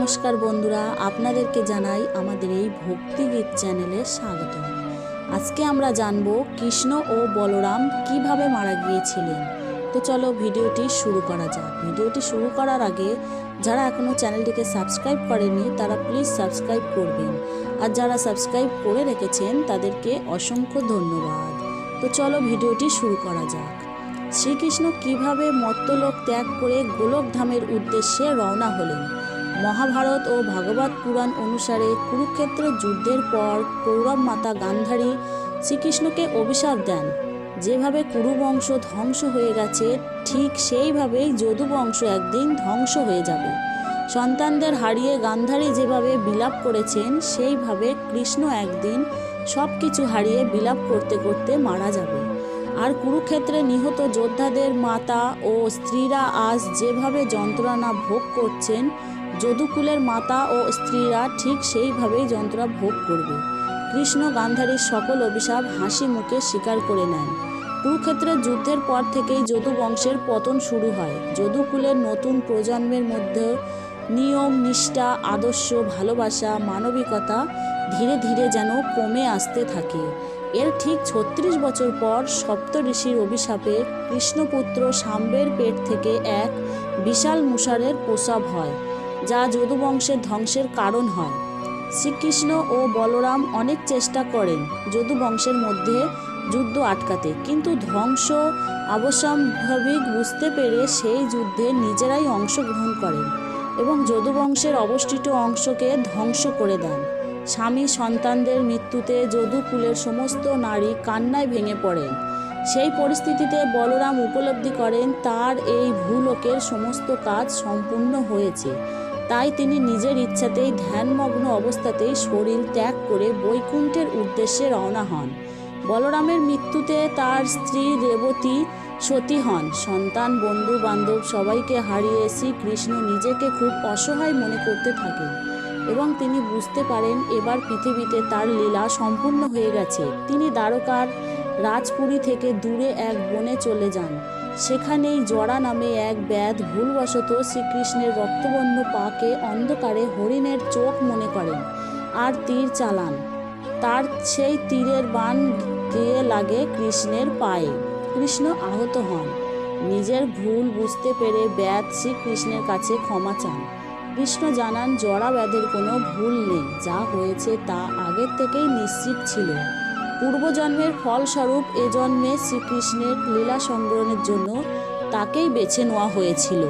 নমস্কার বন্ধুরা, আপনাদেরকে জানাই আমাদের এই ভক্তিগীত চ্যানেলে স্বাগত। আজকে আমরা জানব কৃষ্ণ ও বলরাম কিভাবে মারা গিয়েছিলেন। তো চলো ভিডিওটি শুরু করা যাক। ভিডিওটি শুরু করার আগে যারা এখনও চ্যানেলটিকে সাবস্ক্রাইব করেনি তারা প্লিজ সাবস্ক্রাইব করবেন, আর যারা সাবস্ক্রাইব করে রেখেছেন তাদেরকে অসংখ্য ধন্যবাদ। তো চলো ভিডিওটি শুরু করা যাক। শ্রীকৃষ্ণ কিভাবে মর্ত্যলোক ত্যাগ করে গোলকধামের উদ্দেশ্যে রওনা হলেন। মহাভারত ও ভাগবত পুরাণ অনুসারে কুরুক্ষেত্র যুদ্ধের পর কৌরব মাতা গান্ধারী শ্রীকৃষ্ণকে অভিশাপ দেন, যেভাবে কুরুবংশ ধ্বংস হয়ে গেছে ঠিক সেইভাবেই যদুবংশ একদিন ধ্বংস হয়ে যাবে। সন্তানদের হারিয়ে গান্ধারী যেভাবে বিলাপ করেছেন সেইভাবে কৃষ্ণ একদিন সব কিছু হারিয়ে বিলাপ করতে করতে মারা যাবে। আর কুরুক্ষেত্রে নিহত যোদ্ধাদের মাতা ও স্ত্রীরা আজ যেভাবে যন্ত্রণা ভোগ করছেন, যদুকুলের মাতা ও স্ত্রীরা ঠিক সেইভাবেই যন্ত্রণা ভোগ করবে। কৃষ্ণ গান্ধারীর সকল অভিশাপ হাসি মুখে স্বীকার করে নেন। কুরুক্ষেত্রের যুদ্ধের পর থেকেই যদু বংশের পতন শুরু হয়। যদুকুলের নতুন প্রজন্মের মধ্যে নিয়ম, নিষ্ঠা, আদর্শ, ভালোবাসা, মানবিকতা ধীরে ধীরে যেন কমে আসতে থাকে। এর ঠিক ৩৬ বছর পর সপ্তঋষির অভিশাপে কৃষ্ণপুত্র শাম্বের পেট থেকে এক বিশাল মুষারের প্রসব হয়, যা যদুবংশের ধ্বংসের কারণ হয়। শ্রীকৃষ্ণ ও বলরাম অনেক চেষ্টা করেন যদুবংশের মধ্যে যুদ্ধ আটকাতে, কিন্তু ধ্বংস অবশ্যম্ভাবী বুঝতে পেরে সেই যুদ্ধে নিজেরাই অংশগ্রহণ করেন এবং যদুবংশের অবশিষ্ট অংশকে ধ্বংস করে দেন। স্বামী সন্তানদের মৃত্যুতে যদুকুলের সমস্ত নারী কান্নায় ভেঙে পড়েন। সেই পরিস্থিতিতে বলরাম উপলব্ধি করেন তার এই ভূলোকের সমস্ত কাজ সম্পূর্ণ হয়েছে। তাই তিনি নিজের ইচ্ছাতেই ধ্যানমগ্ন অবস্থাতেই শরীর ত্যাগ করে বৈকুণ্ঠের উদ্দেশ্যে রওনা হন। বলরামের মৃত্যুতে তার স্ত্রী রেবতী সতী হন। সন্তান, বন্ধু বান্ধব সবাইকে হারিয়ে শ্রীকৃষ্ণ নিজেকে খুব অসহায় মনে করতে থাকেন এবং তিনি বুঝতে পারেন এবার পৃথিবীতে তার লীলা সম্পূর্ণ হয়ে গেছে। তিনি দ্বারকার রাজপুরী থেকে দূরে এক বনে চলে যান। সেখানেই জরা নামে এক ব্যাধ ভুলবশত শ্রীকৃষ্ণের রক্তবর্ণ পাকে অন্ধকারে হরিণের চোখ মনে করেন আর তীর চালান। তার সেই তীরের বাণ গিয়ে লাগে কৃষ্ণের পায়ে। কৃষ্ণ আহত হন। নিজের ভুল বুঝতে পেরে ব্যাধ শ্রীকৃষ্ণের কাছে ক্ষমা চান। কৃষ্ণ জানান জরা ব্যাধের কোনো ভুল নেই, যা হয়েছে তা আগের থেকেই নিশ্চিত ছিল। পূর্বজন্মের ফলস্বরূপ এ জন্মে শ্রীকৃষ্ণের লীলা সংগ্রহের জন্য তাকেই বেছে নেওয়া হয়েছিল।